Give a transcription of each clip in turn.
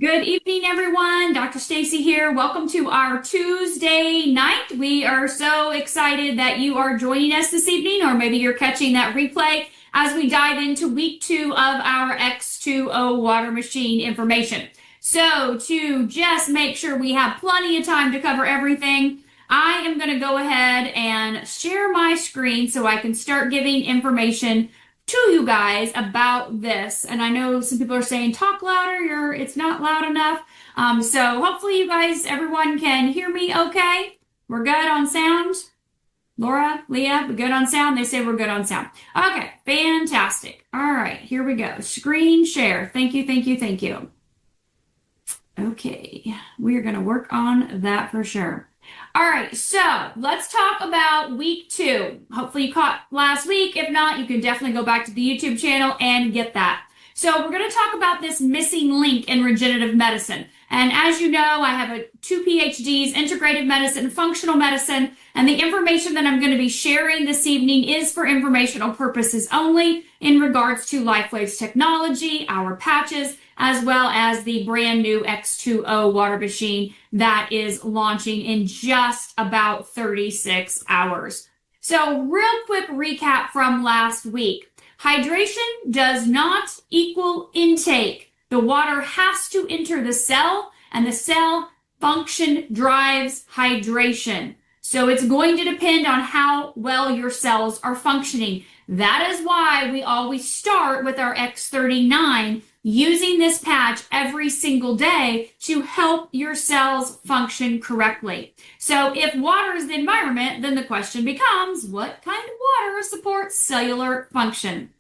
Good evening, everyone. Dr. Stacey here. Welcome to our Tuesday night. We are so excited that you are joining us this evening, or maybe you're catching that replay as we dive into week 2 of our X2O water machine information. So to just make sure we have plenty of time to cover everything, I am going to go ahead and share my screen so I can start giving information to you guys about this. And I know some people are saying talk louder, it's not loud enough. So hopefully you guys, everyone can hear me okay. We're good on sound. Laura, Leah, we're good on sound? They say we're good on sound. Okay, fantastic. All right, here we go. Screen share. Thank you, thank you, thank you. Okay, we are going to work on that for sure. All right, so let's talk about week 2. Hopefully you caught last week. If not, you can definitely go back to the YouTube channel and get that. So we're going to talk about this missing link in regenerative medicine. And as you know, I have 2 PhDs, integrative medicine, functional medicine, and the information that I'm going to be sharing this evening is for informational purposes only in regards to Lifewave's technology, our patches, as well as the brand new X2O water machine that is launching in just about 36 hours. So real quick recap from last week. Hydration does not equal intake. The water has to enter the cell, and the cell function drives hydration. So it's going to depend on how well your cells are functioning. That is why we always start with our X39 using this patch every single day to help your cells function correctly. So if water is the environment, then the question becomes, what kind of water supports cellular function?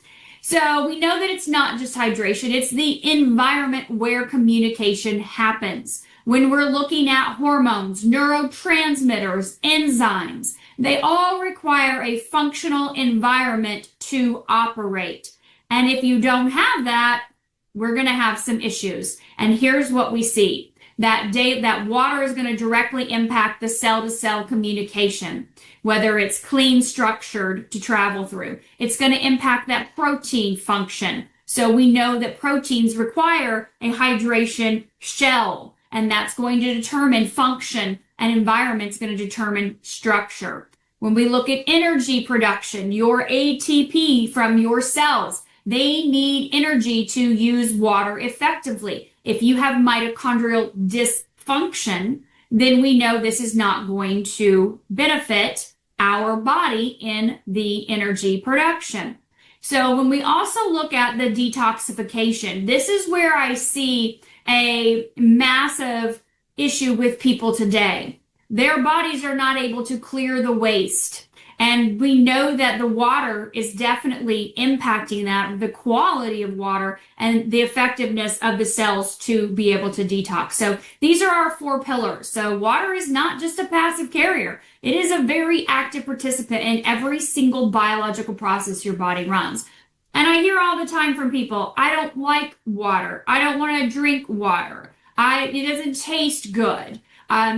So we know that it's not just hydration, it's the environment where communication happens. When we're looking at hormones, neurotransmitters, enzymes, they all require a functional environment to operate. And if you don't have that, we're going to have some issues. And here's what we see. That water is going to directly impact the cell-to-cell communication, whether it's clean structured to travel through. It's going to impact that protein function. So we know that proteins require a hydration shell, and that's going to determine function, and environment's going to determine structure. When we look at energy production, your ATP from your cells, they need energy to use water effectively. If you have mitochondrial dysfunction, then we know this is not going to benefit our body in the energy production. So when we also look at the detoxification, this is where I see a massive issue with people today. Their bodies are not able to clear the waste. And we know that the water is definitely impacting that, the quality of water and the effectiveness of the cells to be able to detox. So these are our 4 pillars. So water is not just a passive carrier. It is a very active participant in every single biological process your body runs. And I hear all the time from people, I don't like water. I don't want to drink water. It doesn't taste good.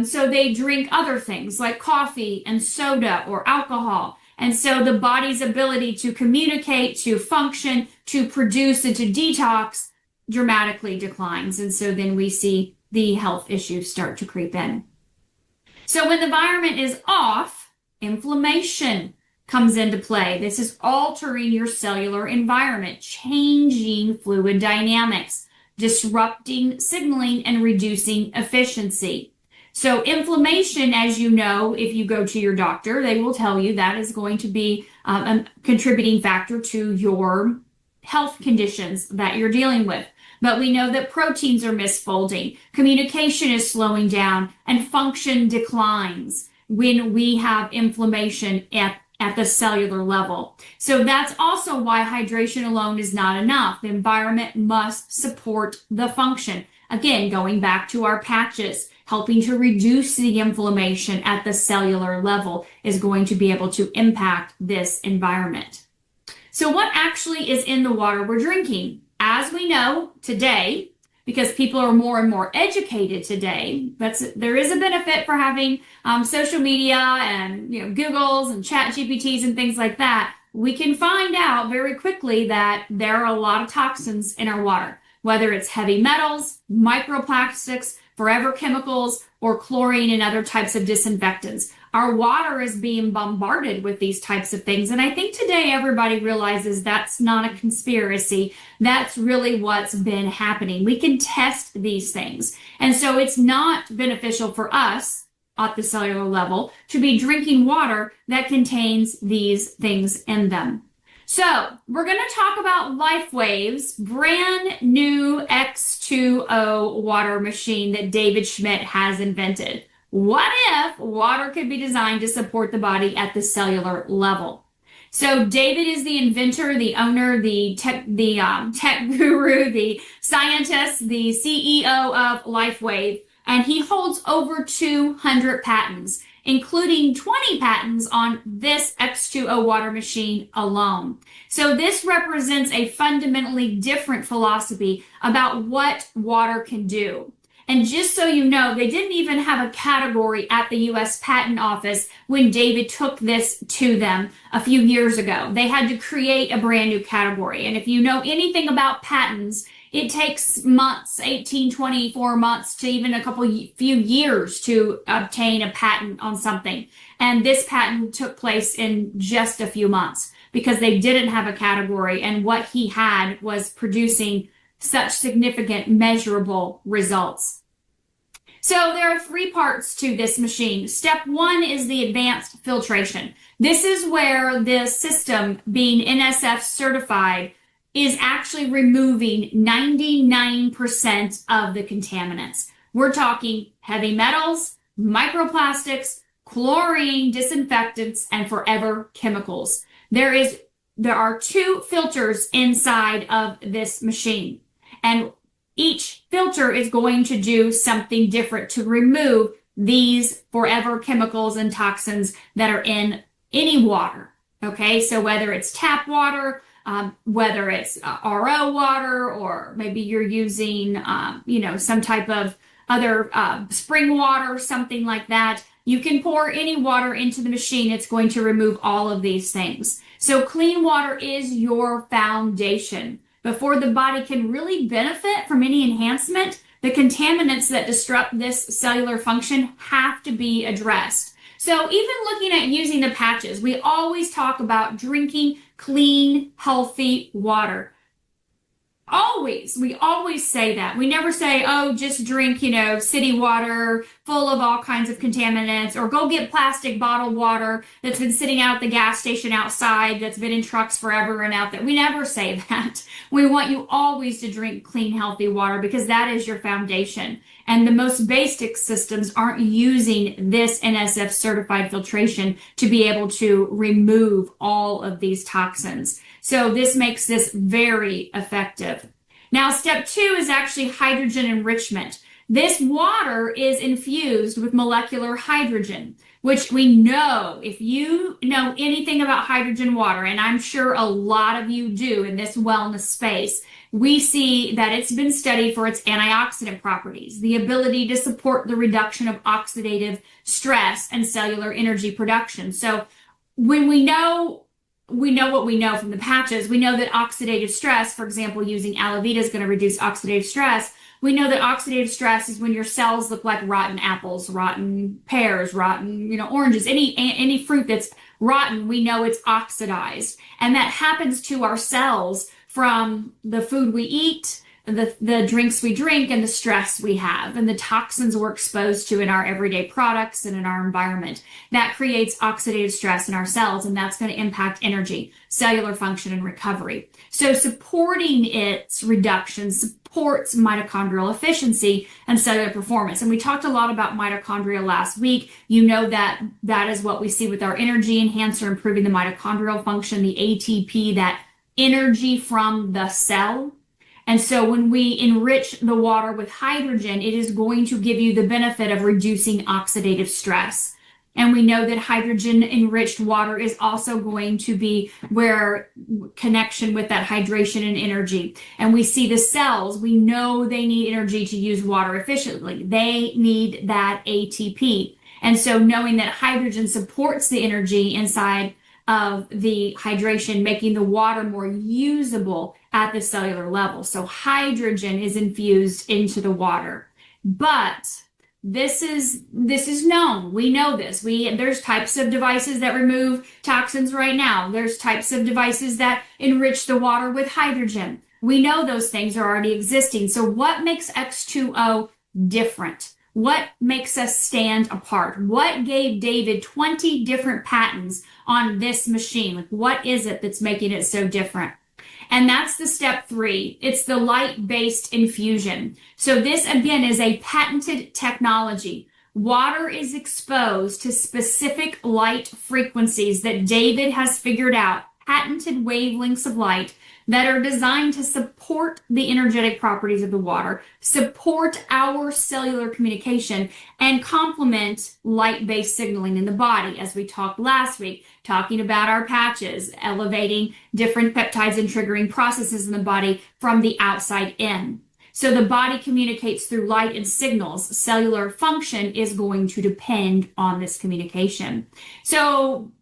So they drink other things like coffee and soda or alcohol. And so the body's ability to communicate, to function, to produce, and to detox dramatically declines. And so then we see the health issues start to creep in. So when the environment is off, inflammation comes into play. This is altering your cellular environment, changing fluid dynamics, disrupting signaling, and reducing efficiency. So inflammation, as you know, if you go to your doctor, they will tell you that is going to be a contributing factor to your health conditions that you're dealing with. But we know that proteins are misfolding, communication is slowing down, and function declines when we have inflammation at the cellular level. So that's also why hydration alone is not enough. The environment must support the function. Again, going back to our patches, helping to reduce the inflammation at the cellular level is going to be able to impact this environment. So what actually is in the water we're drinking? As we know today, because people are more and more educated today, there is a benefit for having social media and Googles and chat GPTs and things like that. We can find out very quickly that there are a lot of toxins in our water. whether it's heavy metals, microplastics, forever chemicals, or chlorine and other types of disinfectants. Our water is being bombarded with these types of things. And I think today everybody realizes that's not a conspiracy. That's really what's been happening. We can test these things. And so it's not beneficial for us at the cellular level to be drinking water that contains these things in them. So we're going to talk about Lifewave's brand new X2O water machine that David Schmidt has invented. What if water could be designed to support the body at the cellular level? So David is the inventor, the owner, the tech guru, the scientist, the CEO of Lifewave, and he holds over 200 patents, including 20 patents on this X2O water machine alone. So this represents a fundamentally different philosophy about what water can do. And just so you know, they didn't even have a category at the U.S. Patent Office when David took this to them a few years ago. They had to create a brand new category. And if you know anything about patents, it takes months, 18, 24 months to even few years to obtain a patent on something. And this patent took place in just a few months because they didn't have a category, and what he had was producing such significant measurable results. So there are 3 parts to this machine. Step 1 is the advanced filtration. This is where the system, being NSF certified, is actually removing 99% of the contaminants. We're talking heavy metals, microplastics, chlorine, disinfectants, and forever chemicals. There are 2 filters inside of this machine, and each filter is going to do something different to remove these forever chemicals and toxins that are in any water. Okay, so whether it's tap water, whether it's RO water, or maybe you're using, some type of other spring water, something like that, you can pour any water into the machine. It's going to remove all of these things. So clean water is your foundation. Before the body can really benefit from any enhancement, the contaminants that disrupt this cellular function have to be addressed. So even looking at using the patches, we always talk about drinking clean, healthy water. We always say that. We never say, oh, just drink, city water full of all kinds of contaminants, or go get plastic bottled water that's been sitting out at the gas station outside, that's been in trucks forever and out there. We never say that. We want you always to drink clean, healthy water because that is your foundation. And the most basic systems aren't using this NSF certified filtration to be able to remove all of these toxins. So this makes this very effective. Now, step 2 is actually hydrogen enrichment. This water is infused with molecular hydrogen, which we know, if you know anything about hydrogen water, and I'm sure a lot of you do in this wellness space, we see that it's been studied for its antioxidant properties, the ability to support the reduction of oxidative stress and cellular energy production. So when we know what we know from the patches. We know that oxidative stress, for example, using Alavita is going to reduce oxidative stress. We know that oxidative stress is when your cells look like rotten apples, rotten pears, rotten, oranges, any fruit that's rotten, we know it's oxidized. And that happens to our cells from the food we eat, the drinks we drink, and the stress we have, and the toxins we're exposed to in our everyday products and in our environment. That creates oxidative stress in our cells, and that's going to impact energy, cellular function, and recovery. So supporting its reduction supports mitochondrial efficiency and cellular performance. And we talked a lot about mitochondria last week. You know that is what we see with our energy enhancer, improving the mitochondrial function, the ATP, that energy from the cell. And so when we enrich the water with hydrogen, it is going to give you the benefit of reducing oxidative stress. And we know that hydrogen enriched water is also going to be where connection with that hydration and energy. And we see the cells, we know they need energy to use water efficiently. They need that ATP. And so knowing that hydrogen supports the energy inside of the hydration, making the water more usable at the cellular level. So hydrogen is infused into the water. But this is known. We know this. There's types of devices that remove toxins right now. There's types of devices that enrich the water with hydrogen. We know those things are already existing. So what makes X2O different? What makes us stand apart? What gave David 20 different patents on this machine? Like, what is it that's making it so different? And that's the step 3. It's the light-based infusion. So this, again, is a patented technology. Water is exposed to specific light frequencies that David has figured out, patented wavelengths of light that are designed to support the energetic properties of the water, support our cellular communication, and complement light-based signaling in the body, as we talked last week, talking about our patches, elevating different peptides and triggering processes in the body from the outside in. So the body communicates through light and signals. Cellular function is going to depend on this communication. So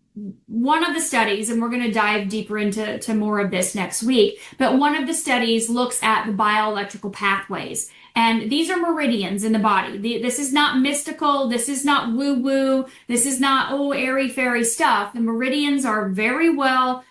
one of the studies, and we're going to dive deeper into more of this next week, but one of the studies looks at the bioelectrical pathways. And these are meridians in the body. This is not mystical. This is not woo-woo. This is not, airy-fairy stuff. The meridians are very well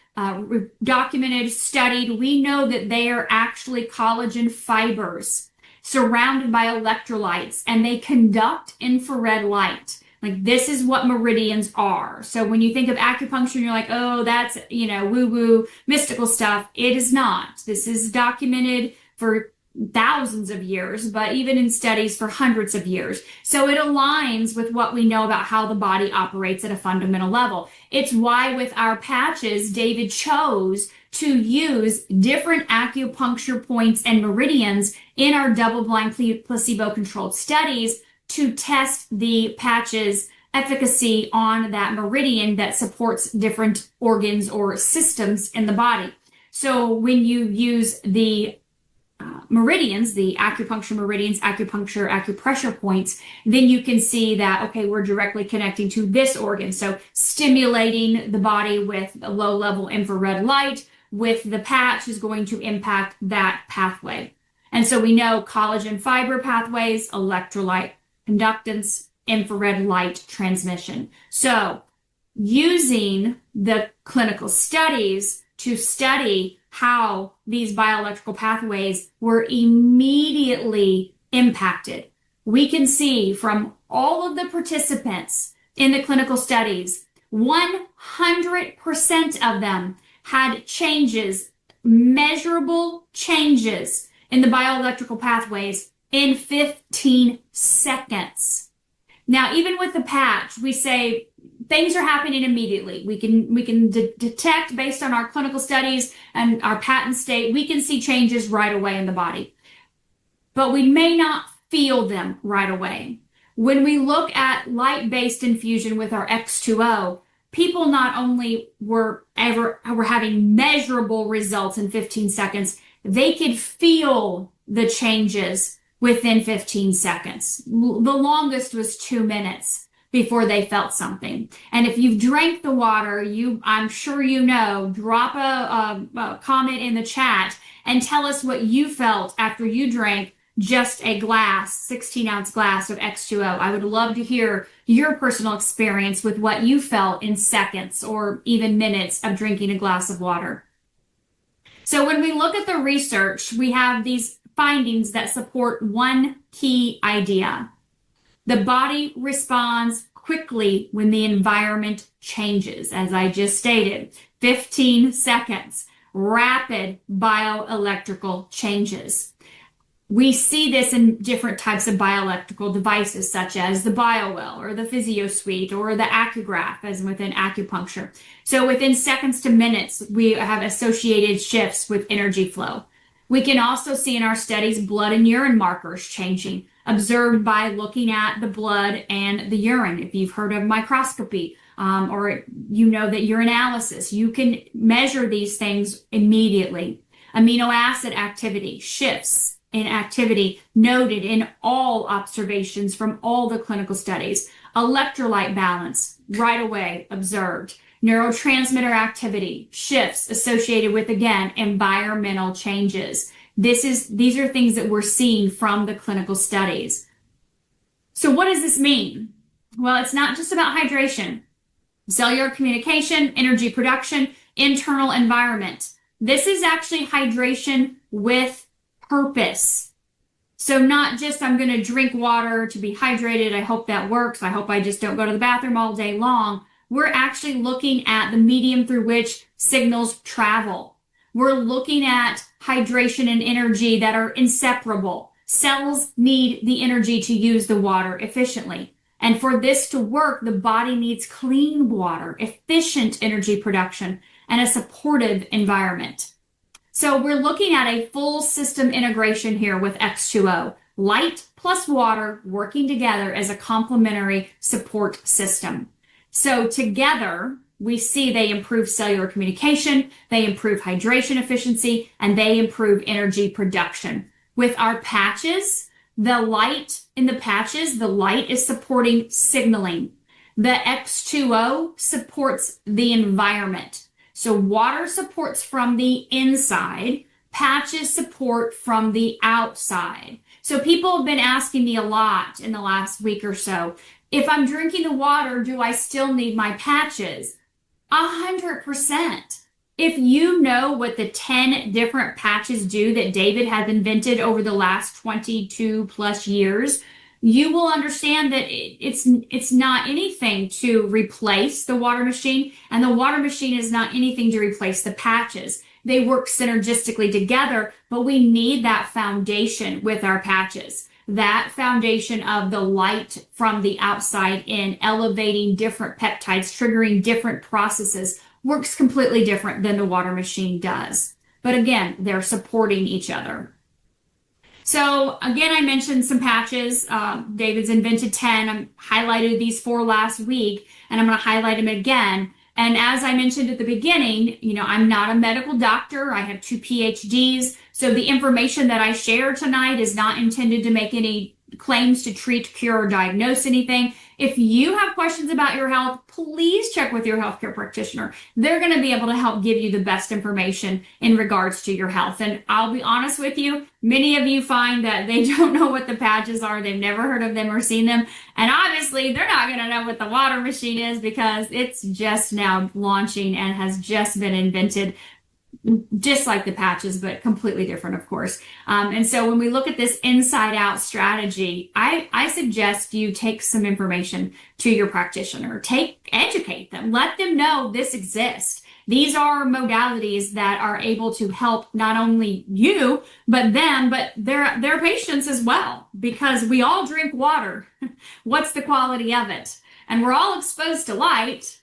documented, studied. We know that they are actually collagen fibers surrounded by electrolytes, and they conduct infrared light. Like, this is what meridians are. So when you think of acupuncture and you're like, oh, that's, woo-woo, mystical stuff, it is not. This is documented for thousands of years, but even in studies for hundreds of years. So it aligns with what we know about how the body operates at a fundamental level. It's why with our patches, David chose to use different acupuncture points and meridians in our double-blind placebo-controlled studies to test the patch's efficacy on that meridian that supports different organs or systems in the body. So when you use the meridians, the acupuncture meridians, acupressure points, then you can see that, okay, we're directly connecting to this organ. So stimulating the body with a low-level infrared light with the patch is going to impact that pathway. And so we know collagen fiber pathways, electrolyte conductance, infrared light transmission. So using the clinical studies to study how these bioelectrical pathways were immediately impacted, we can see from all of the participants in the clinical studies, 100% of them had changes, measurable changes in the bioelectrical pathways in 15 seconds. Now, even with the patch, we say things are happening immediately. We can detect based on our clinical studies and our patent state, we can see changes right away in the body. But we may not feel them right away. When we look at light-based infusion with our X2O, people not only were having measurable results in 15 seconds, they could feel the changes within 15 seconds. The longest was 2 minutes before they felt something. And if you've drank the water, I'm sure drop a comment in the chat and tell us what you felt after you drank just a 16-ounce glass of X2O. I would love to hear your personal experience with what you felt in seconds or even minutes of drinking a glass of water. So when we look at the research, we have these findings that support one key idea. The body responds quickly when the environment changes, as I just stated. 15 seconds, rapid bioelectrical changes. We see this in different types of bioelectrical devices, such as the BioWell or the PhysioSuite or the Accugraph, as within acupuncture. So within seconds to minutes, we have associated shifts with energy flow. We can also see in our studies blood and urine markers changing, observed by looking at the blood and the urine. If you've heard of microscopy or that urinalysis, you can measure these things immediately. Amino acid activity, shifts in activity noted in all observations from all the clinical studies. Electrolyte balance right away observed. neurotransmitter activity, shifts associated with, again, environmental changes. These are things that we're seeing from the clinical studies. So what does this mean? Well, it's not just about hydration, cellular communication, energy production, internal environment. This is actually hydration with purpose. So not just I'm going to drink water to be hydrated. I hope that works. I hope I just don't go to the bathroom all day long. We're actually looking at the medium through which signals travel. We're looking at hydration and energy that are inseparable. Cells need the energy to use the water efficiently. And for this to work, the body needs clean water, efficient energy production, and a supportive environment. So we're looking at a full system integration here with X2O. Light plus water working together as a complementary support system. So together, we see they improve cellular communication, they improve hydration efficiency, and they improve energy production. With our patches, the light in the patches, the light is supporting signaling. The X2O supports the environment. So water supports from the inside, patches support from the outside. So people have been asking me a lot in the last week or so, if I'm drinking the water, do I still need my patches? 100%. If you know what the 10 different patches do that David has invented over the last 22 plus years, you will understand that it's not anything to replace the water machine, and the water machine is not anything to replace the patches. They work synergistically together, but we need that foundation with our patches. That foundation of the light from the outside in, elevating different peptides, triggering different processes, works completely different than the water machine does. But again, they're supporting each other. So again, I mentioned some patches. David's invented 10. I highlighted these 4 last week, and I'm going to highlight them again. And as I mentioned at the beginning, I'm not a medical doctor. I have 2 PhDs. So the information that I share tonight is not intended to make any claims to treat, cure, or diagnose anything. If you have questions about your health, please check with your healthcare practitioner. They're going to be able to help give you the best information in regards to your health. And I'll be honest with you, many of you find that they don't know what the patches are. They've never heard of them or seen them. And obviously, they're not going to know what the water machine is because it's just now launching and has just been invented, just like the patches, but completely different, of course. And so when we look at this inside out strategy, I suggest you take some information to your practitioner, educate them, let them know this exists. These are modalities that are able to help not only you, but them, but their patients as well, because we all drink water. What's the quality of it? And we're all exposed to light,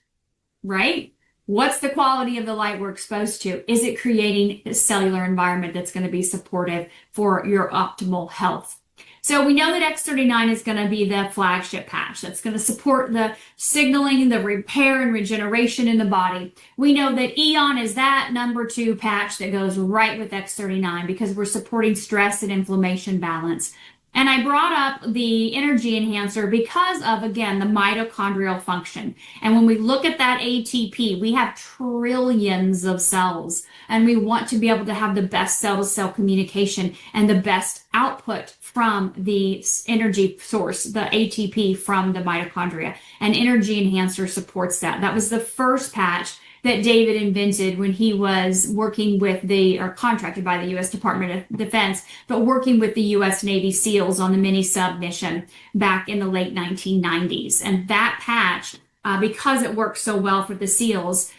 right? What's the quality of the light we're exposed to? Is it creating a cellular environment that's going to be supportive for your optimal health? So we know that X39 is going to be the flagship patch that's going to support the signaling, the repair and regeneration in the body. We know that Eon is that number 2 patch that goes right with X39 because we're supporting stress and inflammation balance. And I brought up the energy enhancer because of, again, the mitochondrial function. And when we look at that ATP, we have trillions of cells, and we want to be able to have the best cell-to-cell communication and the best output from the energy source, the ATP from the mitochondria. And energy enhancer supports that. That was the first patch that David invented when he was working with or contracted by the U.S. Department of Defense, but working with the U.S. Navy SEALs on the mini-sub mission back in the late 1990s. And that patch, because it worked so well for the SEALs,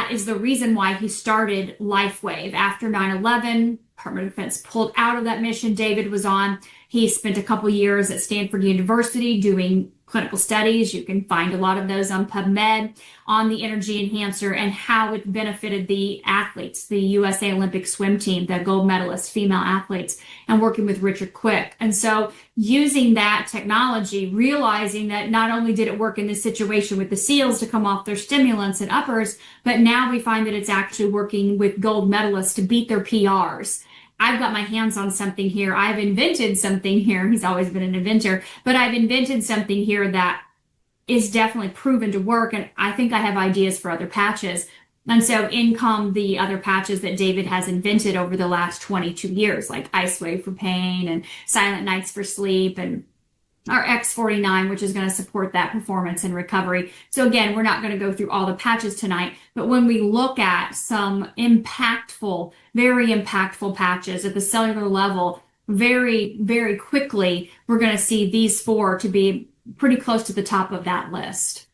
is the reason why he started Lifewave. After 9/11, Department of Defense pulled out of that mission David was on. He spent a couple years at Stanford University doing clinical studies. You can find a lot of those on PubMed on the energy enhancer and how it benefited the athletes, the USA Olympic swim team, the gold medalist female athletes, and working with Richard Quick. And so using that technology, realizing that not only did it work in this situation with the SEALs to come off their stimulants and uppers, but now we find that it's actually working with gold medalists to beat their PRs. I've got my hands on something here. I've invented something here. He's always been an inventor, but I've invented something here that is definitely proven to work. And I think I have ideas for other patches. And so in come the other patches that David has invented over the last 22 years, like Ice Wave for pain and Silent Nights for sleep, and our X49, which is going to support that performance and recovery. So again, we're not going to go through all the patches tonight, but when we look at some impactful, very impactful patches at the cellular level, very, very quickly, we're going to see these four to be pretty close to the top of that list.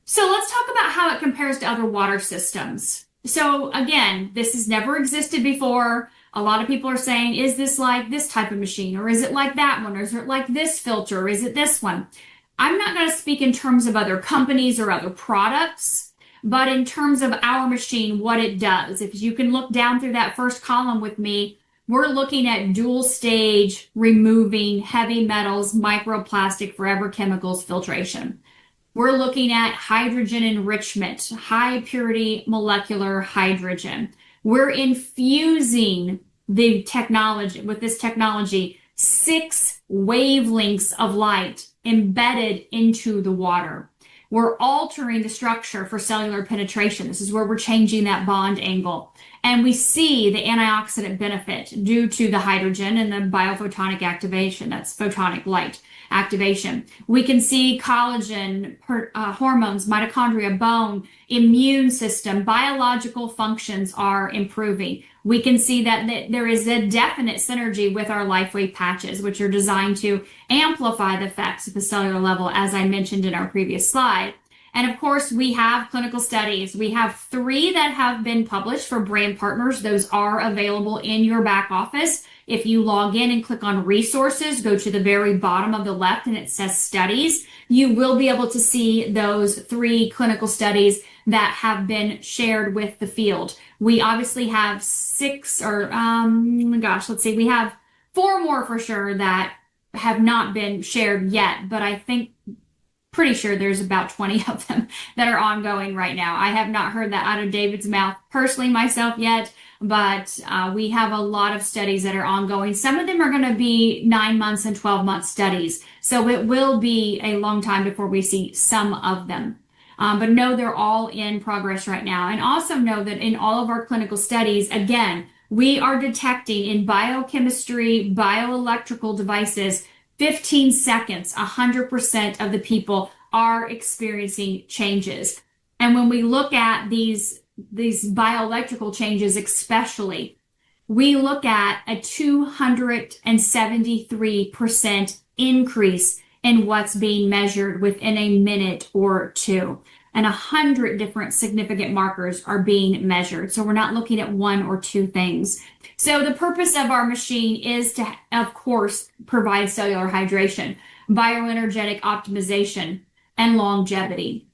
So let's talk about how it compares to other water systems. So again, this has never existed before. A lot of people are saying, is this like this type of machine? Or is it like that one? Or is it like this filter? Or is it this one? I'm not going to speak in terms of other companies or other products, but in terms of our machine, what it does. If you can look down through that first column with me, we're looking at dual stage removing heavy metals, microplastic, forever chemicals filtration. We're looking at hydrogen enrichment, high purity molecular hydrogen. We're infusing the technology with this technology, 6 wavelengths of light embedded into the water. We're altering the structure for cellular penetration. This is where we're changing that bond angle. And we see the antioxidant benefit due to the hydrogen and the biophotonic activation. That's photonic light activation. We can see collagen, hormones, mitochondria, bone, immune system, biological functions are improving. We can see that there is a definite synergy with our LifeWave patches, which are designed to amplify the effects at the cellular level, as I mentioned in our previous slide. And of course, we have clinical studies. We have 3 that have been published for brand partners. Those are available in your back office. If you log in and click on resources, go to the very bottom of the left and it says studies, you will be able to see those 3 clinical studies that have been shared with the field. We obviously have 6 or, we have 4 more for sure that have not been shared yet, but I think pretty sure there's about 20 of them that are ongoing right now. I have not heard that out of David's mouth personally myself yet, but we have a lot of studies that are ongoing. Some of them are going to be 9 months and 12-month studies. So it will be a long time before we see some of them. But know they're all in progress right now. And also know that in all of our clinical studies, again, we are detecting in biochemistry, bioelectrical devices, 15 seconds, 100% of the people are experiencing changes. And when we look at these bioelectrical changes especially, we look at a 273% increase in what's being measured within a minute or 2. And 100 different significant markers are being measured. So we're not looking at 1 or 2 things. So the purpose of our machine is to, of course, provide cellular hydration, bioenergetic optimization, and longevity.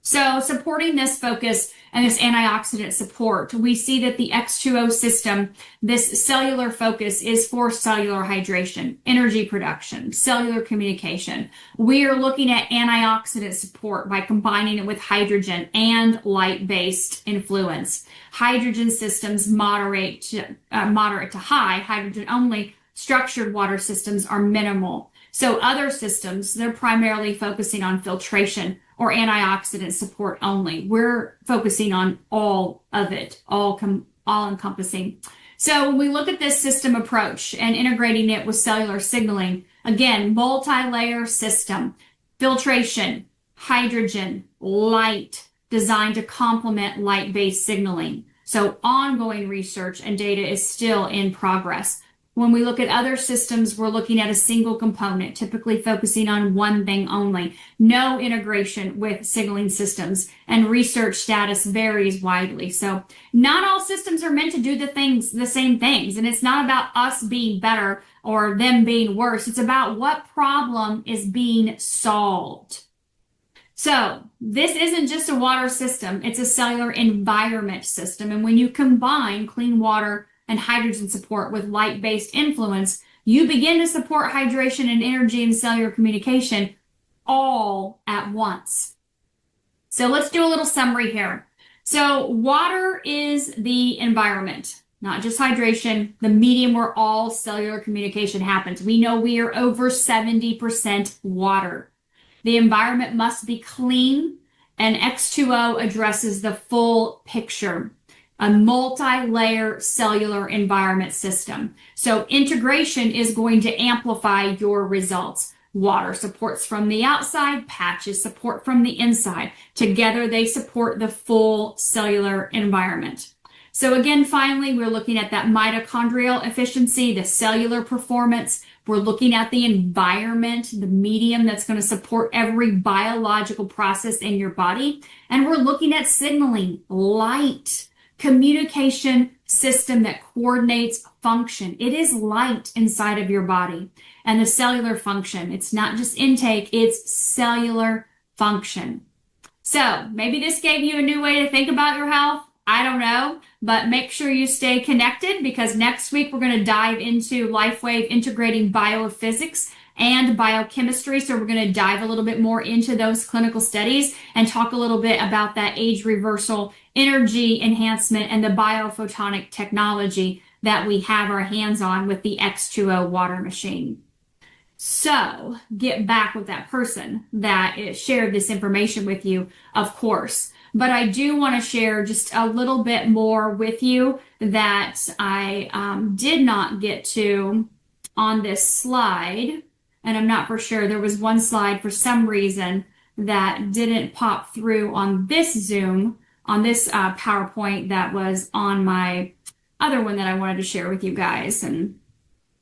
So supporting this focus and this antioxidant support, we see that the X2O system, this cellular focus is for cellular hydration, energy production, cellular communication. We are looking at antioxidant support by combining it with hydrogen and light-based influence. Hydrogen systems moderate to high, hydrogen only. Structured water systems are minimal. So other systems, they're primarily focusing on filtration or antioxidant support only. We're focusing on all of it, all encompassing. So when we look at this system approach and integrating it with cellular signaling, again, multi-layer system, filtration, hydrogen, light, designed to complement light-based signaling. So ongoing research and data is still in progress. When we look at other systems, we're looking at a single component, typically focusing on one thing only. No integration with signaling systems, and research status varies widely. So not all systems are meant to do the same things. And it's not about us being better or them being worse. It's about what problem is being solved. So this isn't just a water system. It's a cellular environment system. And when you combine clean water and hydrogen support with light-based influence, you begin to support hydration and energy and cellular communication all at once. So let's do a little summary here. So water is the environment, not just hydration, the medium where all cellular communication happens. We know we are over 70% water. The environment must be clean, and X2O addresses the full picture. A multi-layer cellular environment system. So integration is going to amplify your results. Water supports from the outside, patches support from the inside. Together they support the full cellular environment. So again, finally, we're looking at that mitochondrial efficiency, the cellular performance. We're looking at the environment, the medium that's going to support every biological process in your body. And we're looking at signaling, light, communication system that coordinates function. It is light inside of your body. And the cellular function, it's not just intake, it's cellular function. So maybe this gave you a new way to think about your health. I don't know, but make sure you stay connected, because next week we're going to dive into LifeWave integrating biophysics and biochemistry. So we're going to dive a little bit more into those clinical studies and talk a little bit about that age reversal, energy enhancement, and the biophotonic technology that we have our hands on with the X2O water machine. So get back with that person that shared this information with you, of course. But I do want to share just a little bit more with you that I did not get to on this slide. And I'm not for sure. There was one slide for some reason that didn't pop through on this Zoom, on this PowerPoint that was on my other one that I wanted to share with you guys. And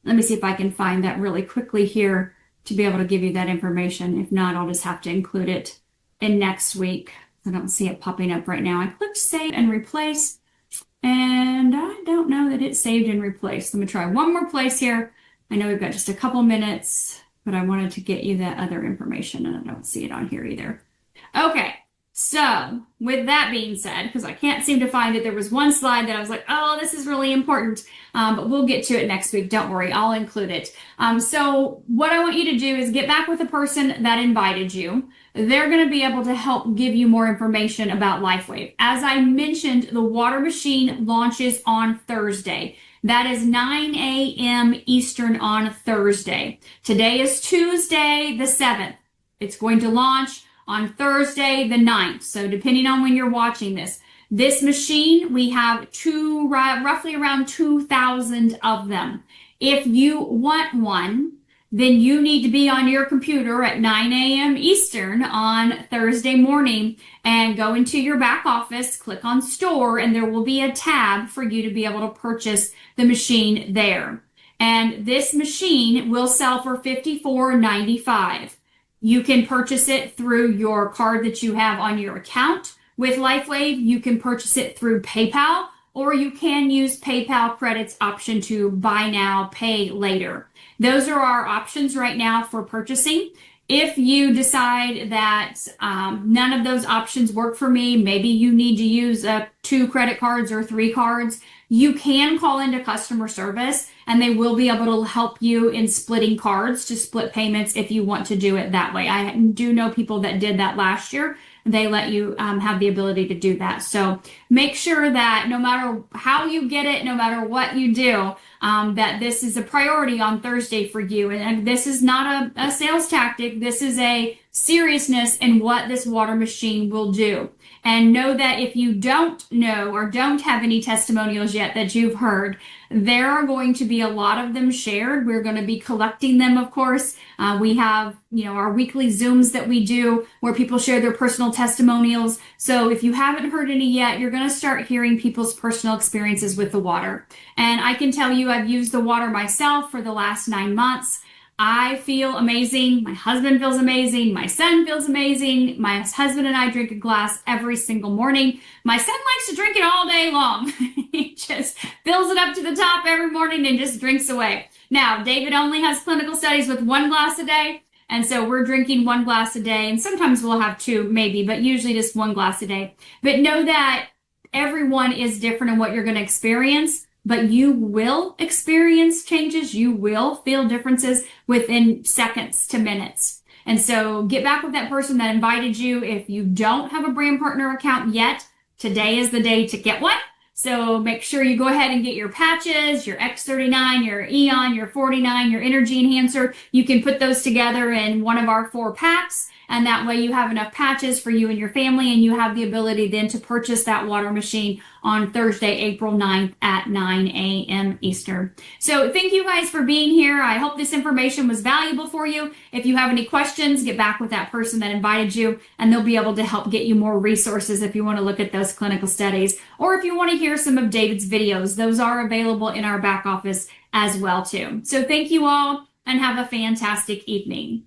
let me see if I can find that really quickly here to be able to give you that information. If not, I'll just have to include it in next week. I don't see it popping up right now. I clicked save and replace, and I don't know that it's saved and replaced. Let me try one more place here. I know we've got just a couple minutes, but I wanted to get you that other information, and I don't see it on here either. Okay, so with that being said, because I can't seem to find it, there was one slide that I was like, oh, this is really important, but we'll get to it next week. Don't worry, I'll include it. So what I want you to do is get back with the person that invited you. They're going to be able to help give you more information about LifeWave. As I mentioned, the water machine launches on Thursday. That is 9 a.m. Eastern on Thursday. Today is Tuesday, the 7th. It's going to launch on Thursday, the 9th. So depending on when you're watching this machine, we have roughly around 2,000 of them. If you want one, then you need to be on your computer at 9 a.m. Eastern on Thursday morning and go into your back office, click on store, and there will be a tab for you to be able to purchase the machine there. And this machine will sell for $54.95. You can purchase it through your card that you have on your account with LifeWave. You can purchase it through PayPal, or you can use PayPal credits option to buy now, pay later. Those are our options right now for purchasing. If you decide that none of those options work for me, maybe you need to use 2 credit cards or 3 cards, you can call into customer service and they will be able to help you in splitting cards to split payments if you want to do it that way. I do know people that did that last year. They let you have the ability to do that. So make sure that no matter how you get it, no matter what you do, that this is a priority on Thursday for you. And this is not a sales tactic. This is a seriousness in what this water machine will do. And know that if you don't know or don't have any testimonials yet that you've heard, there are going to be a lot of them shared. We're going to be collecting them, of course. We have, our weekly Zooms that we do where people share their personal testimonials. So if you haven't heard any yet, you're going to start hearing people's personal experiences with the water. And I can tell you, I've used the water myself for the last 9 months. I feel amazing. My husband feels amazing. My son feels amazing. My husband and I drink a glass every single morning. My son likes to drink it all day long. He just fills it up to the top every morning and just drinks away. Now, David only has clinical studies with 1 glass a day. And so we're drinking 1 glass a day. And sometimes we'll have 2 maybe, but usually just 1 glass a day. But know that everyone is different in what you're going to experience. But you will experience changes. You will feel differences within seconds to minutes. And so get back with that person that invited you. If you don't have a brand partner account yet, today is the day to get one. So make sure you go ahead and get your patches, your X39, your Eon, your 49, your energy enhancer. You can put those together in one of our 4 packs. And that way you have enough patches for you and your family, and you have the ability then to purchase that water machine on Thursday, April 9th at 9 a.m. Eastern. So thank you guys for being here. I hope this information was valuable for you. If you have any questions, get back with that person that invited you, and they'll be able to help get you more resources if you want to look at those clinical studies, or if you want to hear some of David's videos. Those are available in our back office as well too. So thank you all, and have a fantastic evening.